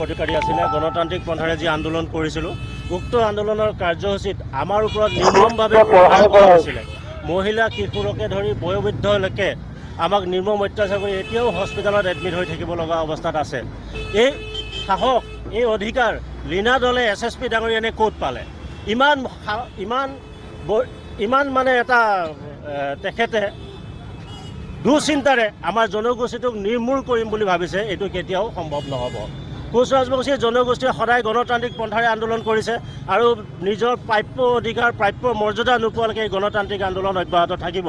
অধিকাৰী আছিলে গণতান্ত্ৰিক পন্থাৰে যি আন্দোলন কৰিছিলোঁ উক্ত আন্দোলনৰ কাৰ্যসূচীত আমাৰ ওপৰত নিৰ্মমভাৱে প্ৰহাৰ কৰা হৈছিলে। মহিলা কিশোৰকে ধৰি বয়োবৃদ্ধলৈকে আমাক নিৰ্মম অত্যাচাৰ কৰি এতিয়াও হস্পিটেলত এডমিট হৈ থাকিব লগা অৱস্থাত আছে। এই সাহস, এই অধিকাৰ লীনা দলে SSP ডাঙৰীয়ানে ক'ত পালে? ইমান মানে এটা তেখেতে দুচিন্তাৰে আমাৰ জনগোষ্ঠীটোক নিৰ্মূল কৰিম বুলি ভাবিছে। এইটো কেতিয়াও সম্ভৱ নহ'ব। কোচ ৰাজবংশী জনগোষ্ঠীয়ে সদায় গণতান্ত্ৰিক পন্থাৰে আন্দোলন কৰিছে আৰু নিজৰ প্ৰাপ্য অধিকাৰ, প্ৰাপ্য মৰ্যাদা নোপোৱালৈকে এই গণতান্ত্ৰিক আন্দোলন অব্যাহত থাকিব।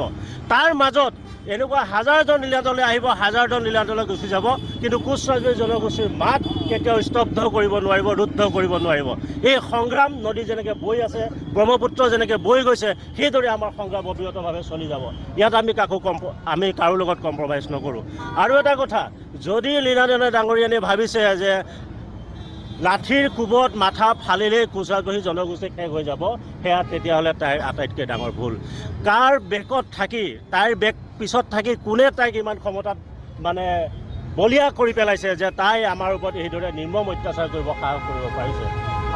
তাৰ মাজত এনেকুৱা হাজাৰজন নীলাদলে আহিব, হাজাৰজন নীলাদলে গুচি যাব, কিন্তু কোচ ৰাজবংশী জনগোষ্ঠীৰ মাত কেতিয়াও স্তব্ধ কৰিব নোৱাৰিব, ৰুদ্ধ কৰিব নোৱাৰিব। এই সংগ্ৰাম নদী যেনেকৈ বৈ আছে, ব্ৰহ্মপুত্ৰ যেনেকৈ বৈ গৈছে, সেইদৰে আমাৰ সংগ্ৰাম অবিৰতভাৱে চলি যাব। ইয়াত আমি কাৰো লগত কম্প্ৰমাইজ নকৰোঁ। আৰু এটা কথা, যদি লীনা দলে ডাঙৰীয়ানে ভাবিছে যে লাঠিৰ কোবত মাথা ফালিলেই কোচ ৰাজবংশী জনগোষ্ঠী শেষ হৈ যাব, সেয়া তেতিয়াহ'লে তাইৰ আটাইতকৈ ডাঙৰ ভুল। কাৰ বেকত থাকি, তাইৰ বেক পিছত থাকি কোনে তাইক ইমান ক্ষমতাত মানে বলিয়া কৰি পেলাইছে যে তাই আমাৰ ওপৰত এইদৰে নিৰ্মম অত্যাচাৰ কৰিব, সাহস কৰিব পাৰিছে?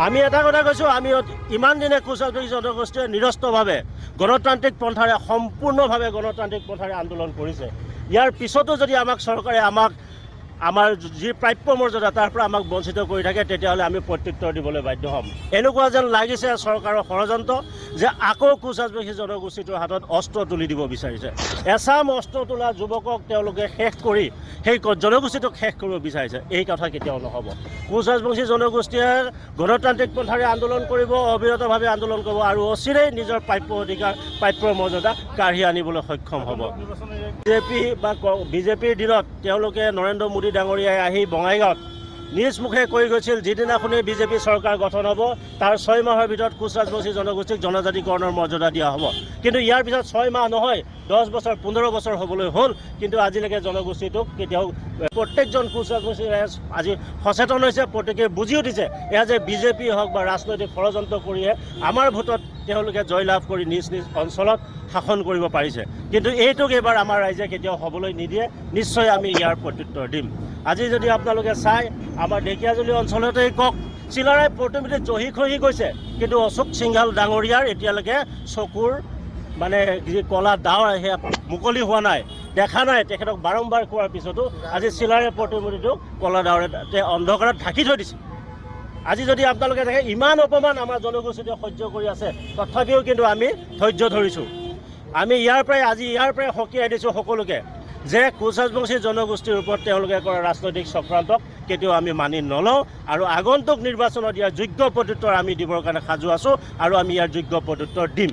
আমি এটা কথা কৈছোঁ, আমি ইমান দিনে কোচ ৰাজবংশী জনগোষ্ঠীয়ে নিৰস্তভাৱে গণতান্ত্ৰিক পন্থাৰে, সম্পূৰ্ণভাৱে গণতান্ত্ৰিক পন্থাৰে আন্দোলন কৰিছে। ইয়াৰ পিছতো যদি চৰকাৰে আমাৰ যি প্ৰাপ্য মৰ্যাদা তাৰ পৰা আমাক বঞ্চিত কৰি থাকে, তেতিয়াহ'লে আমি প্ৰত্যুত্তৰ দিবলৈ বাধ্য হ'ম। এনেকুৱা যেন লাগিছে চৰকাৰৰ ষড়যন্ত্ৰ যে আকৌ কোচ ৰাজবংশী জনগোষ্ঠীটোৰ হাতত অস্ত্ৰ তুলি দিব বিচাৰিছে। এচাম অস্ত্ৰ তোলা যুৱকক তেওঁলোকে শেষ কৰি সেই জনগোষ্ঠীটোক শেষ কৰিব বিচাৰিছে। এই কথা কেতিয়াও নহ'ব। কোচ ৰাজবংশী জনগোষ্ঠীয়ে গণতান্ত্ৰিক পন্থাৰে আন্দোলন কৰিব, অবিৰতভাৱে আন্দোলন কৰিব আৰু অচিৰেই নিজৰ প্ৰাপ্য অধিকাৰ, প্ৰাপ্যৰ মৰ্যাদা কাঢ়ি আনিবলৈ সক্ষম হ'ব। বিজেপিৰ দিনত তেওঁলোকে নৰেন্দ্ৰ মোদী ডাঙৰীয়াই আহি বঙাইগাঁৱত নিজ মুখে কৈ গৈছিল, যিদিনাখনেই বিজেপি চৰকাৰ গঠন হ'ব তাৰ 6 মাহৰ ভিতৰত কোচ ৰাজবংশী জনগোষ্ঠীক জনজাতিকৰণৰ মৰ্যাদা দিয়া হ'ব। কিন্তু ইয়াৰ পিছত 6 মাহ নহয়, 10 বছৰ, 15 বছৰ হ'বলৈ হ'ল, কিন্তু আজিলৈকে জনগোষ্ঠীটোক কেতিয়াও প্ৰত্যেকজন কোচ ৰাজবংশী আজি সচেতন হৈছে, প্ৰত্যেকে বুজি উঠিছে এয়া যে বিজেপি হওক বা ৰাজনৈতিক ষড়যন্ত্ৰ কৰিয়ে আমাৰ ভোটত তেওঁলোকে জয়লাভ কৰি নিজ নিজ অঞ্চলত শাসন কৰিব পাৰিছে। কিন্তু এইটোক এইবাৰ আমাৰ ৰাইজে কেতিয়াও হ'বলৈ নিদিয়ে। নিশ্চয় আমি ইয়াৰ প্ৰত্যুত্তৰ দিম। আজি যদি আপোনালোকে চাই, আমাৰ ঢেকীয়াজুলি অঞ্চলতেই কওক, চিলাৰাই প্ৰতিমূৰ্তি জহি খহি গৈছে, কিন্তু অশোক সিংঘাল ডাঙৰীয়াৰ এতিয়ালৈকে চকুৰ মানে যি কলা ডাৱৰ সেয়া মুকলি হোৱা নাই, দেখা নাই। তেখেতক বাৰম্বাৰ কোৱাৰ পিছতো আজি চিলাৰাই প্ৰতিমূৰ্তিটো কলা ডাৱৰে অন্ধকাৰত ঢাকি থৈ দিছে। আজি যদি আপোনালোকে দেখে ইমান অপমান আমাৰ জনগোষ্ঠীটোৱে সহ্য কৰি আছে, তথাপিও কিন্তু আমি ধৈৰ্য ধৰিছোঁ। আমি ইয়াৰ পৰাই সকীয়াই দিছোঁ সকলোকে যে কোচ ৰাজবংশী জনগোষ্ঠীৰ ওপৰত তেওঁলোকে কৰা ৰাজনৈতিক চক্ৰান্তক কেতিয়াও আমি মানি নলওঁ আৰু আগন্তুক নিৰ্বাচনত ইয়াৰ যোগ্য প্ৰত্যুত্তৰ আমি দিবৰ কাৰণে সাজু আছোঁ আৰু আমি ইয়াৰ যোগ্য প্ৰত্যুত্তৰ দিম।